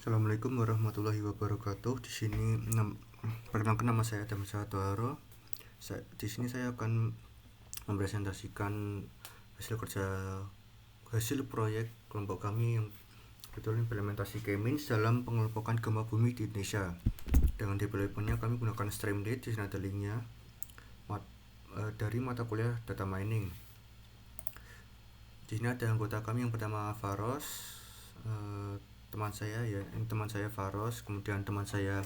Assalamualaikum warahmatullahi wabarakatuh. Perkenalkan, nama saya Adam Satwaro. Di sini saya akan mempresentasikan hasil proyek kelompok kami yang betul implementasi K-means dalam pengelompokan gempa bumi di Indonesia. Dengan developernya kami gunakan Streamlit, di sini ada linknya, dari mata kuliah data mining. Di sini ada anggota kami. Yang pertama Faros, teman saya Faros, kemudian teman saya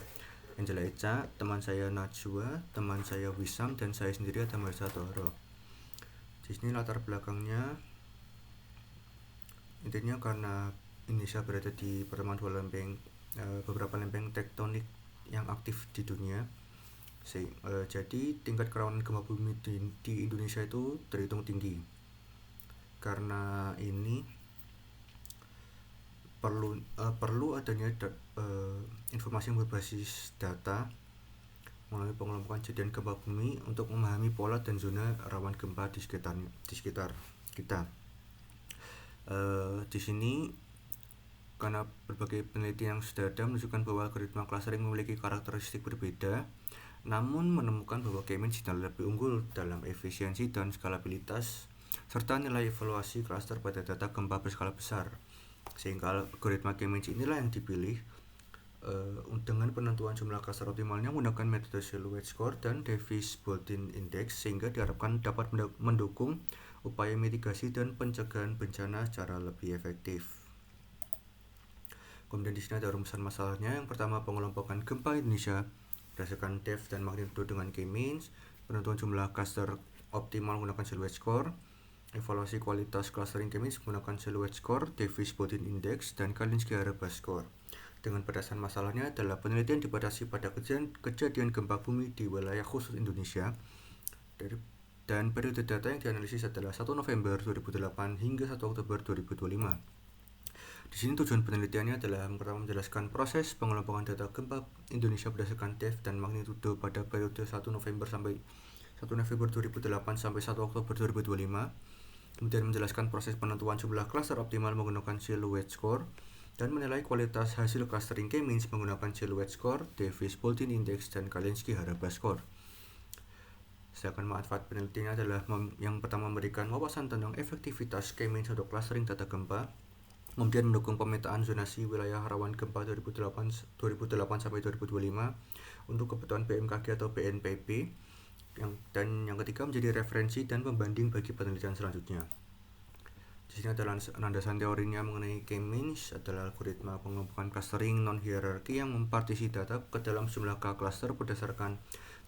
Angela Eca, teman saya Najwa, teman saya Wisam, dan saya sendiri Adam Satwaro. Di sini latar belakangnya, intinya karena Indonesia berada di pertemuan beberapa lempeng tektonik yang aktif di dunia, jadi tingkat kerawanan gempa bumi di Indonesia itu terhitung tinggi. Karena ini perlu adanya informasi yang berbasis data melalui pengelompokan kejadian gempa bumi untuk memahami pola dan zona rawan gempa di sekitar kita. Di sini, karena berbagai penelitian yang sudah ada menunjukkan bahwa algoritma clustering memiliki karakteristik berbeda, namun menemukan bahwa K-means dinilai lebih unggul dalam efisiensi dan skalabilitas serta nilai evaluasi cluster pada data gempa berskala besar, sehingga algoritma K-means inilah yang dipilih dengan penentuan jumlah cluster optimalnya menggunakan metode Silhouette Score dan Davis-Bottin Index, sehingga diharapkan dapat mendukung upaya mitigasi dan pencegahan bencana secara lebih efektif. Kemudian di sini ada rumusan masalahnya. Yang pertama, pengelompokan gempa Indonesia berdasarkan depth dan magnitudo dengan K-means, penentuan jumlah cluster optimal menggunakan Silhouette Score, evaluasi kualitas clustering K-means menggunakan Silhouette Score, Davis-Bottin Index, dan Kalinski-Harabash Score. Dengan batasan masalahnya adalah penelitian dibatasi pada kejadian gempa bumi di wilayah khusus Indonesia, dan periode data yang dianalisis adalah 1 November 2008 hingga 1 Oktober 2025. Di sini tujuan penelitiannya adalah yang pertama, menjelaskan proses pengelompokan data gempa Indonesia berdasarkan depth dan magnitudo pada periode 1 November 2008 sampai 1 Oktober 2025. Kemudian menjelaskan proses penentuan jumlah cluster optimal menggunakan Silhouette Score, dan menilai kualitas hasil clustering K-means menggunakan Silhouette Score, Davis-Bottin Index, dan Kalinski-Harabash Score. Sedangkan manfaat penelitiannya adalah yang pertama, memberikan wawasan tentang efektivitas K-means untuk clustering data gempa, kemudian mendukung pemetaan zonasi wilayah rawan gempa 2008 sampai 2025 untuk kebutuhan BMKG atau BNPB, dan yang ketiga, menjadi referensi dan pembanding bagi penelitian selanjutnya. Di sini adalah landasan teorinya mengenai K-means adalah algoritma pengelompokan clustering non-hierarki yang mempartisi data ke dalam sejumlah K-cluster berdasarkan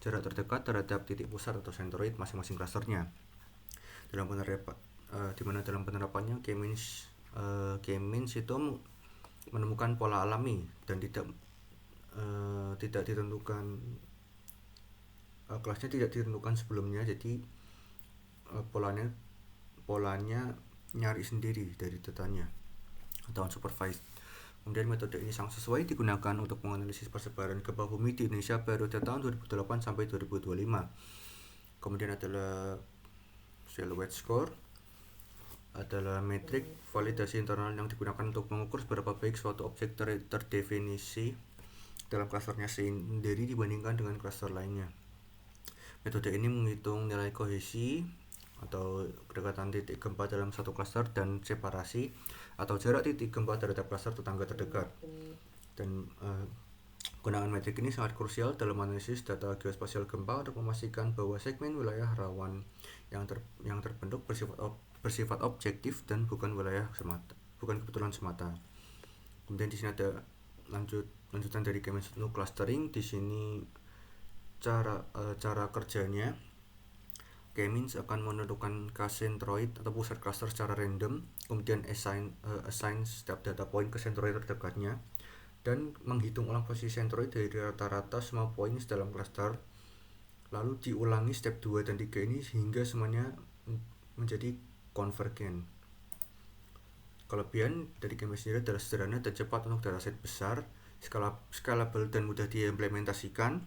jarak terdekat terhadap titik pusat atau sentroid masing-masing clusternya. Di mana dalam penerapannya K-means itu menemukan pola alami dan tidak ditentukan, kelasnya tidak ditentukan sebelumnya, jadi polanya nyari sendiri dari datanya atau unsupervised. Kemudian metode ini sangat sesuai digunakan untuk menganalisis persebaran gempa bumi di Indonesia periode tahun 2008 sampai 2025. Kemudian adalah Silhouette Score, adalah metrik validasi internal yang digunakan untuk mengukur seberapa baik suatu objek terdefinisi dalam klasternya sendiri dibandingkan dengan klaster lainnya. Metode ini menghitung nilai kohesi atau kedekatan titik gempa dalam satu klaster dan separasi atau jarak titik gempa terhadap klaster tetangga terdekat. Dan gunaan metrik ini sangat krusial dalam analisis data geospasial gempa untuk memastikan bahwa segmen wilayah rawan yang terbentuk bersifat objektif dan bukan kebetulan semata. Kemudian di sini ada lanjutan dari K-means clustering. Di sini cara kerjanya, K-means akan menentukan K-centroid atau pusat cluster secara random, kemudian assign setiap data point ke centroid terdekatnya, dan menghitung ulang posisi centroid dari rata-rata semua points dalam cluster, lalu diulangi step 2 dan 3 ini hingga semuanya menjadi konvergen. Kelebihan dari K-means sendiri adalah sederhana dan cepat untuk dataset besar, scalable dan mudah diimplementasikan,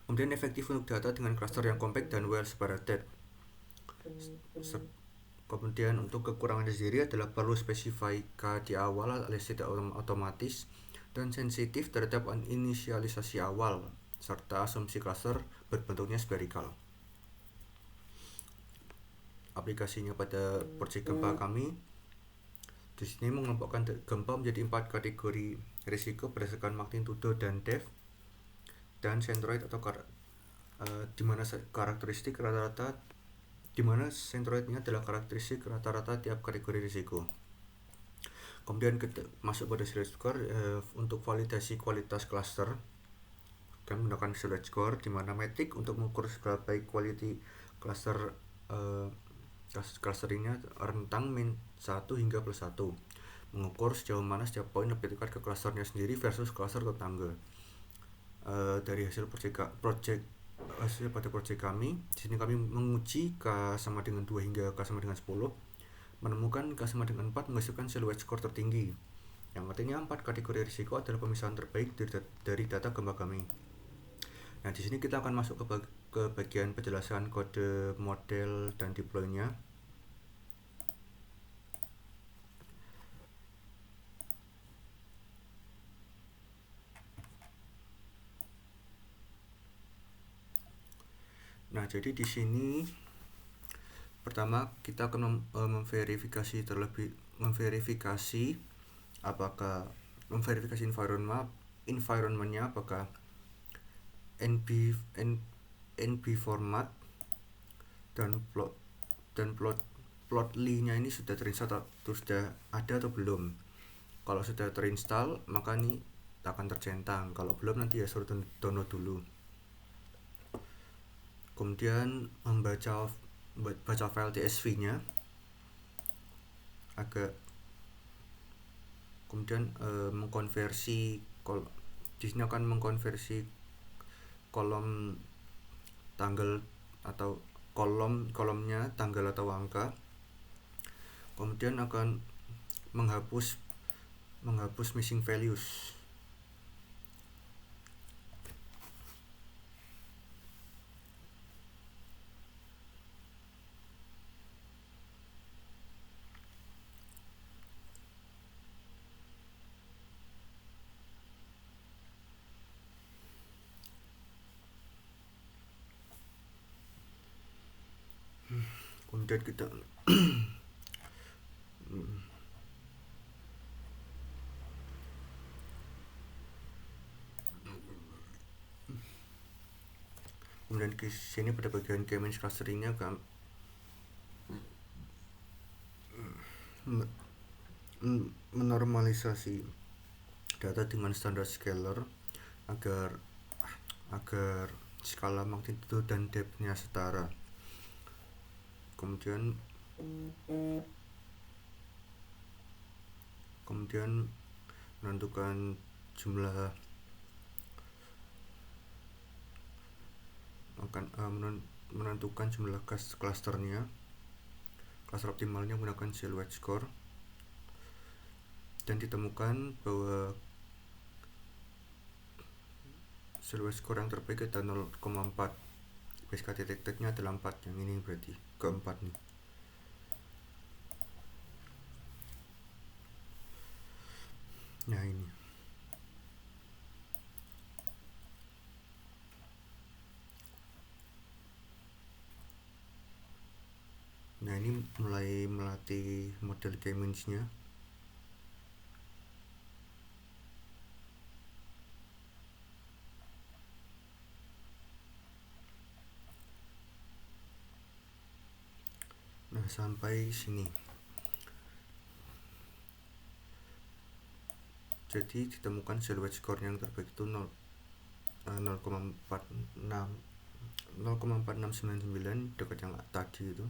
kemudian efektif untuk data dengan cluster yang compact dan well separated, Kemudian untuk kekurangannya sendiri adalah perlu spesifika di awal alias tidak otomatis dan sensitif terhadap inisialisasi awal serta asumsi cluster berbentuknya spherical. Aplikasinya pada proyek gempa kami di sini mengelompokkan gempa menjadi 4 kategori risiko berdasarkan magnitudo dan depth dan centroid atau di mana karakteristik rata-rata di mana centroidnya adalah karakteristik rata-rata tiap kategori risiko. Kemudian kita masuk pada silhouette score untuk validasi kualitas cluster dan menggunakan silhouette score di mana metrik untuk mengukur seberapa baik quality cluster clusteringnya rentang min 1 hingga plus 1, mengukur sejauh mana setiap poin lebih dekat ke clusternya sendiri versus cluster tetangga. Dari hasil hasil pada proyek kami, di sini kami menguji K sama dengan 2 hingga K sama dengan 10, menemukan K sama dengan 4 menghasilkan silhouette score tertinggi, yang artinya 4 kategori risiko adalah pemisahan terbaik dari data gempa kami. Nah, di sini kita akan masuk ke bagian penjelasan kode model dan deploy-nya. Nah, jadi di sini pertama kita akan memverifikasi apakah memverifikasi environment-nya apakah NB format dan plotly-nya ini sudah terinstall atau sudah ada atau belum. Kalau sudah terinstall maka ini akan tercentang, kalau belum nanti ya suruh download dulu. Kemudian baca file tsv-nya kemudian mengkonversi di sini akan mengkonversi kolom tanggal atau kolomnya tanggal atau angka. Kemudian akan menghapus missing values. Kemudian kita kemudian di sini pada bagian K-means clusteringnya menormalisasi data dengan standar scalar agar skala magnitudo dan depth-nya setara. Kemudian menentukan jumlah klasternya, klaster optimalnya menggunakan silhouette score, dan ditemukan bahwa silhouette score yang terbaik adalah 0,4. PSK titik-titiknya adalah 4, yang ini berarti keempat nih. Nah, ini mulai melatih model K-means-nya. Nah, sampai sini. Jadi ditemukan silhouette score yang terbaik itu 0,4699 dekat yang tadi itu.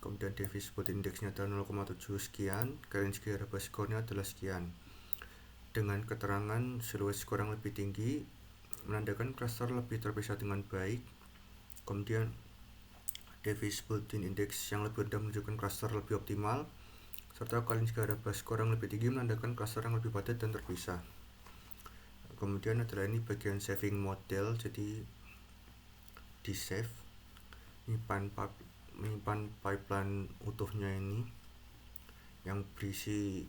Kemudian divisible index-nya adalah 0,7 sekian, Kerensky Araba score-nya adalah sekian. Dengan keterangan silhouette score yang lebih tinggi menandakan cluster lebih terpisah dengan baik. Kemudian divisible index yang lebih rendah menunjukkan cluster lebih optimal, serta Kerensky Araba score yang lebih tinggi menandakan cluster yang lebih padat dan terpisah. Kemudian adalah ini bagian saving model, jadi di save ini menyimpan pipeline utuhnya ini, yang berisi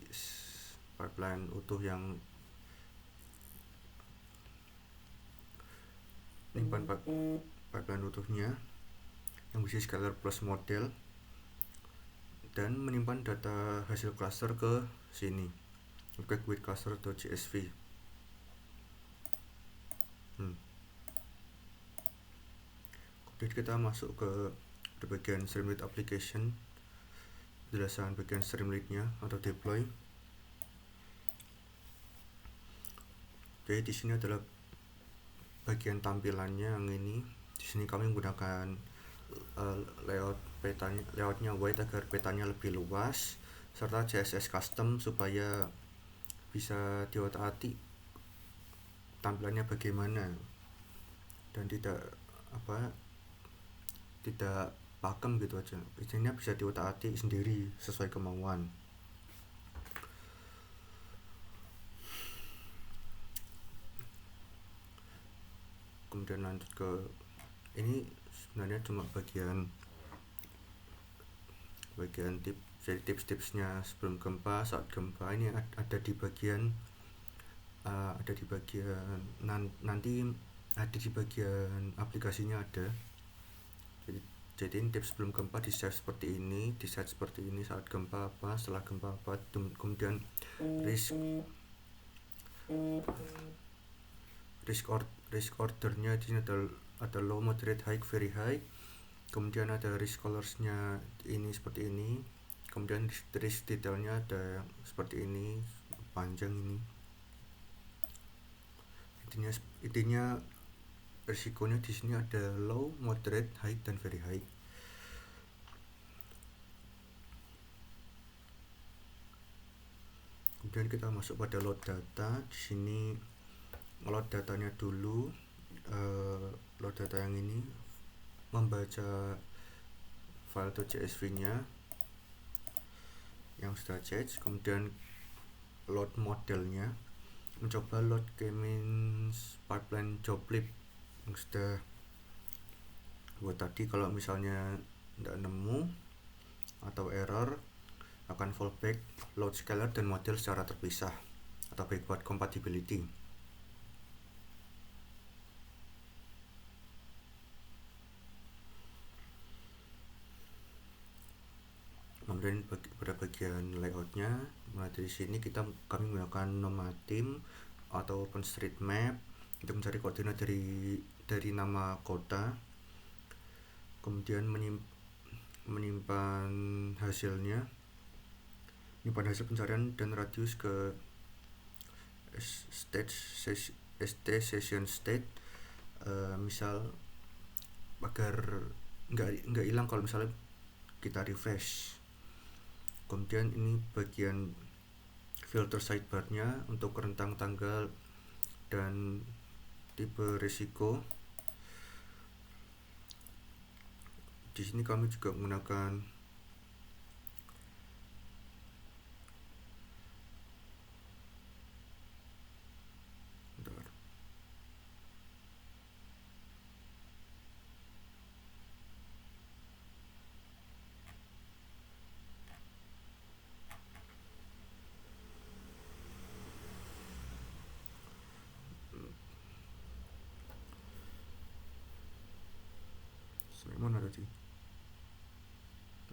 pipeline utuh yang menyimpan pipeline utuhnya yang berisi scalar plus model, dan menyimpan data hasil cluster ke sini ke query cluster.csv. Kemudian kita masuk ke bagian Streamlit application, penjelasan bagian Streamlit-nya atau deploy. Jadi di sini adalah bagian tampilannya yang ini. Di sini kami menggunakan layoutnya white agar petanya lebih luas, serta CSS custom supaya bisa diotak-atik tampilannya bagaimana dan tidak pakem gitu aja. Isinya bisa diotak-atik sendiri sesuai kemauan. Kemudian lanjut ke ini, sebenarnya cuma bagian tips. Jadi tips-tipsnya sebelum gempa, saat gempa ini ada di bagian nanti ada di bagian aplikasinya ada. Jadi ini tips sebelum gempa di set seperti ini, saat gempa apa, setelah gempa apa, kemudian risk ordernya di sini ada low, moderate, high, very high. Kemudian ada risk colorsnya ini seperti ini. Kemudian risk detailnya ada seperti ini, panjang ini. Intinya risikonya di sini ada low, moderate, high, dan very high. Kemudian kita masuk pada load data. Di sini load datanya dulu. Load data yang ini membaca file .csv-nya yang sudah change, kemudian load modelnya, mencoba load K-means pipeline joblib yang sudah buat tadi. Kalau misalnya tidak nemu atau error, akan fallback load scalar dan model secara terpisah atau backward compatibility. Kemudian pada bagian layoutnya, mulai dari sini kami menggunakan nomatim atau OpenStreetMap untuk mencari koordinat dari nama kota. Kemudian menyimpan hasilnya, menyimpan hasil pencarian dan radius ke session state, misal agar nggak hilang kalau misalnya kita refresh. Kemudian ini bagian filter sidebar-nya untuk rentang tanggal dan tipe risiko. Di sini kami juga menggunakan mana tadi?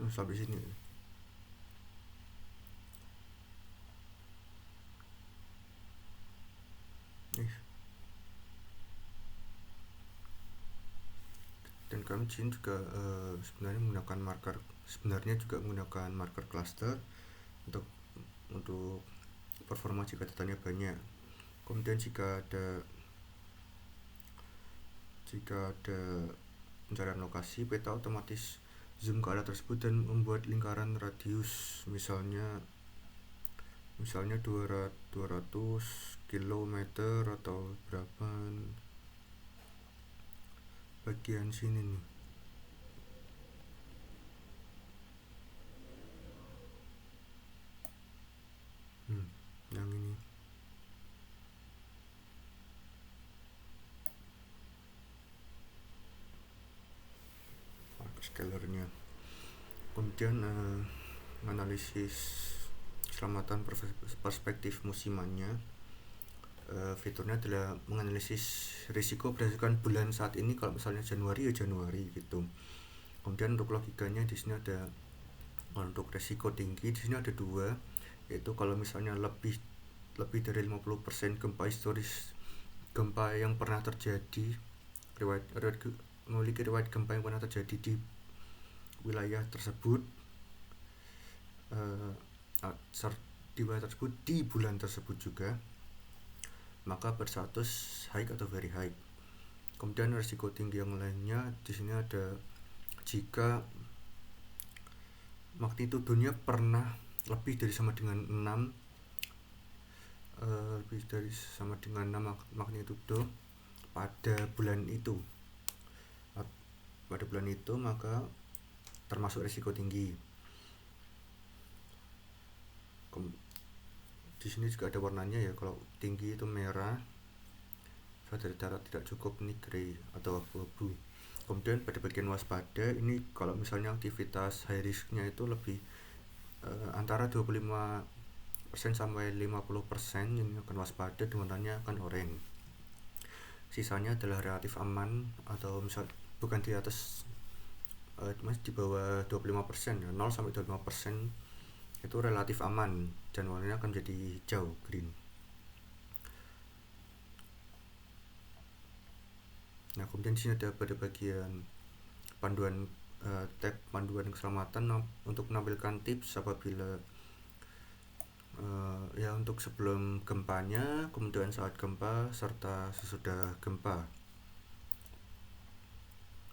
Sampai sini. Dan kami di sini juga sebenarnya juga menggunakan marker cluster untuk performa jika datanya banyak. Kemudian jika ada pencarian lokasi, peta otomatis zoom ke arah tersebut dan membuat lingkaran radius, misalnya 200 km atau berapa bagian sini nih. Yang ini scalarnya. Kemudian menganalisis keselamatan perspektif musimannya. Fiturnya adalah menganalisis risiko berdasarkan bulan saat ini. Kalau misalnya Januari ya Januari gitu. Kemudian untuk logikanya di sini ada, untuk risiko tinggi di sini ada dua, yaitu kalau misalnya lebih dari 50% gempa historis, gempa yang pernah terjadi, memiliki riwayat gempa yang pernah terjadi di wilayah tersebut, di wilayah tersebut di bulan tersebut juga, maka berstatus high atau very high. Kemudian risiko tinggi yang lainnya di sini ada jika magnitudonya pernah lebih dari sama dengan 6, lebih dari sama dengan 6 magnitudo pada bulan itu. Maka termasuk risiko tinggi. Di sini juga ada warnanya ya. Kalau tinggi itu merah, dari darat tidak cukup, ini grey atau abu-abu. Kemudian pada bagian waspada ini, kalau misalnya aktivitas high risknya itu lebih antara 25% sampai 50%, ini akan waspada, warnanya akan oranye. Sisanya adalah relatif aman, atau misal bukan di atas, di bawah 25%, 0 sampai 25% itu relatif aman dan warnanya akan menjadi hijau, green. Nah, kemudian di sini ada pada bagian panduan, tab panduan keselamatan untuk menampilkan tips apabila ya untuk sebelum gempanya, kemudian saat gempa, serta sesudah gempa.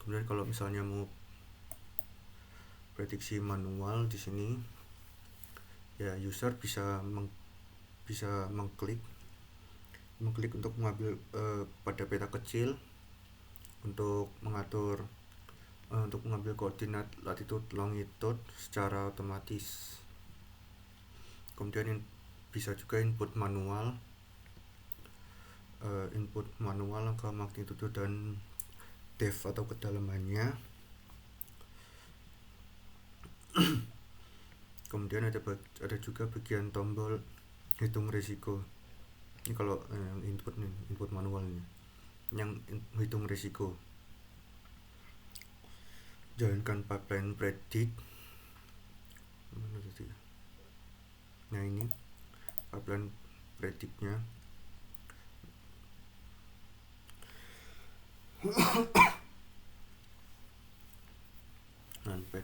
Kemudian kalau misalnya mau prediksi manual di sini, ya user bisa mengklik untuk mengambil pada peta kecil untuk mengatur untuk mengambil koordinat latitude longitude secara otomatis. Kemudian bisa juga input manual angka magnitudo dan depth atau kedalamannya. Kemudian ada juga bagian tombol hitung risiko. Ini kalau input manual ini, yang hitung risiko. Jalankan pipeline predict. Nah, ini pipeline predictnya.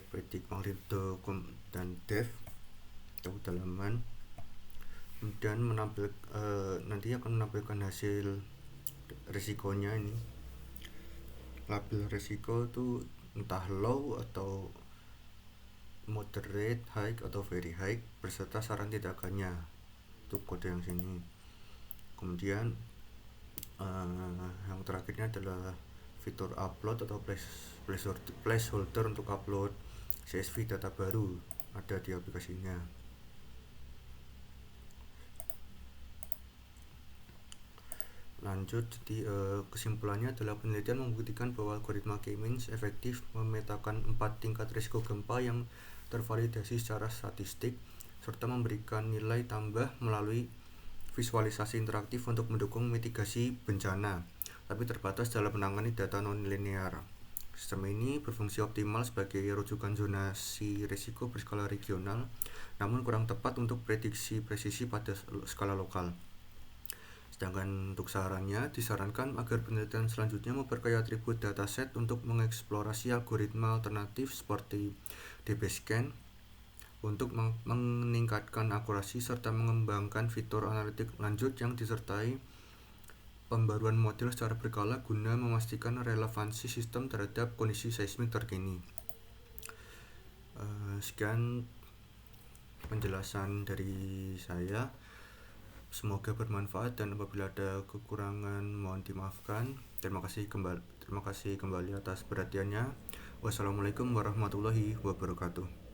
Predict magnitudo dan depth atau kedalaman. Kemudian nanti akan menampilkan hasil risikonya. Ini label risiko itu entah low atau moderate, high atau very high, beserta saran tindakannya. Itu kode yang sini. Kemudian yang terakhirnya adalah fitur upload atau placeholder untuk upload CSV data baru, ada di aplikasinya. Lanjut, jadi kesimpulannya adalah penelitian membuktikan bahwa algoritma K-means efektif memetakan 4 tingkat risiko gempa yang tervalidasi secara statistik, serta memberikan nilai tambah melalui visualisasi interaktif untuk mendukung mitigasi bencana, tapi terbatas dalam menangani data non-linear. Sistem ini berfungsi optimal sebagai rujukan zonasi risiko berskala regional, namun kurang tepat untuk prediksi presisi pada skala lokal. Sedangkan untuk sarannya, disarankan agar penelitian selanjutnya memperkaya atribut dataset untuk mengeksplorasi algoritma alternatif seperti DBScan untuk meningkatkan akurasi, serta mengembangkan fitur analitik lanjut yang disertai pembaruan model secara berkala guna memastikan relevansi sistem terhadap kondisi seismik terkini. Sekian penjelasan dari saya. Semoga bermanfaat, dan apabila ada kekurangan mohon dimaafkan. Terima kasih kembali atas perhatiannya. Wassalamualaikum warahmatullahi wabarakatuh.